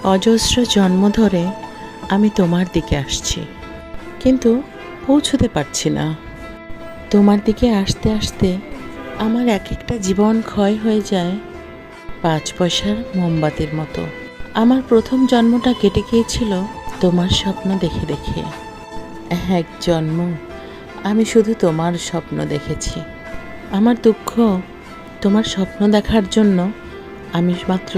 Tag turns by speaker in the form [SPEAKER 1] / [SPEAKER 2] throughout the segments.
[SPEAKER 1] অজস্র জন্ম ধরে আমি তোমার দিকে আসছি, কিন্তু পৌঁছতে পারছি না। তোমার দিকে আসতে আসতে আমার এক একটা জীবন ক্ষয় হয়ে যায় 5 পয়সার মোমবাতির মতো। আমার প্রথম জন্মটা কেটে গিয়েছিল তোমার স্বপ্ন দেখে দেখে। এক জন্ম আমি শুধু তোমার স্বপ্ন দেখেছি। আমার দুঃখ, তোমার স্বপ্ন দেখার জন্য আমি মাত্র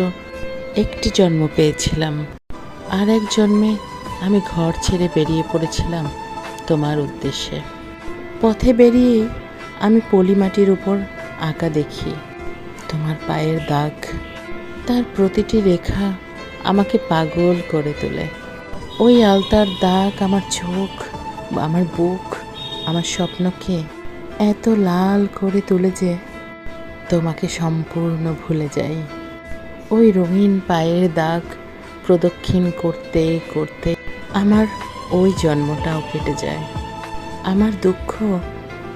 [SPEAKER 1] একটি জন্ম পেয়েছিলাম। আর এক জন্মে আমি ঘর ছেড়ে বেরিয়ে পড়েছিলাম তোমার উদ্দেশ্যে। পথে বেরিয়েই আমি পলিমাটির উপর আঁকা দেখি তোমার পায়ের দাগ। তার প্রতিটি রেখা আমাকে পাগল করে তোলে। ওই আলতার দাগ আমার চোখ, আমার বুক, আমার স্বপ্নকে এত লাল করে তোলে যে তোমাকে সম্পূর্ণ ভুলে যাই। ওই রঙিন পায়ের দাগ প্রদক্ষিণ করতে করতে আমার ওই জন্মটাও কেটে যায়। আমার দুঃখ,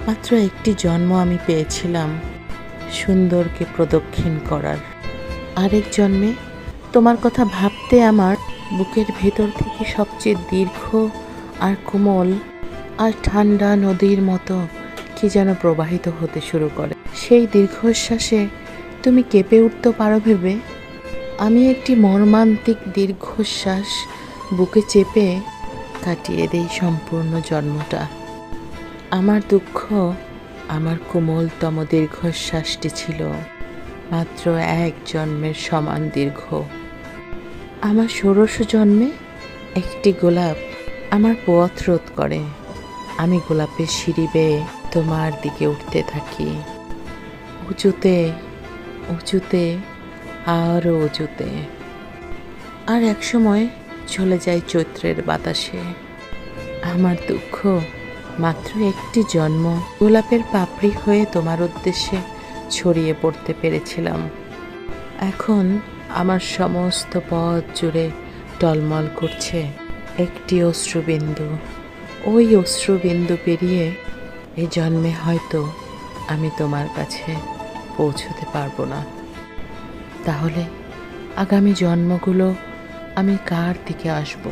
[SPEAKER 1] মাত্র একটি জন্ম আমি পেয়েছিলাম সুন্দরকে প্রদক্ষিণ করার। আরেক জন্মে তোমার কথা ভাবতে আমার বুকের ভেতর থেকে সবচেয়ে দীর্ঘ আর কোমল আর ঠান্ডা নদীর মতো কি যেন প্রবাহিত হতে শুরু করে। সেই দীর্ঘশ্বাসে তুমি কেঁপে উঠতে পারো ভেবে আমি একটি মর্মান্তিক দীর্ঘশ্বাস বুকে চেপে কাটিয়ে দেই সম্পূর্ণ জন্মটা। আমার দুঃখ, আমার কোমলতম দীর্ঘশ্বাসটি ছিল মাত্র এক জন্মের সমান দীর্ঘ। আমার ষোড়শ জন্মে একটি গোলাপ আমার পথ রোধ করে। আমি গোলাপের সিঁড়ি বেয়ে তোমার দিকে উঠতে থাকি, উঁচুতে উঁচুতে আরও উঁচুতে। আর একসময় চলে যায় চৈত্রের বাতাসে। আমার দুঃখ, মাত্র একটি জন্ম গোলাপের পাপড়ি হয়ে তোমার উদ্দেশ্যে ছড়িয়ে পড়তে পেরেছিলাম। এখন আমার সমস্ত পথ জুড়ে টলমল করছে একটি অশ্রুবিন্দু। ওই অশ্রুবিন্দু পেরিয়ে এ জন্মে হয়তো আমি তোমার কাছে পৌঁছতে পারবো না। তাহলে আগামী জন্মগুলো আমি কার দিকে আসবো?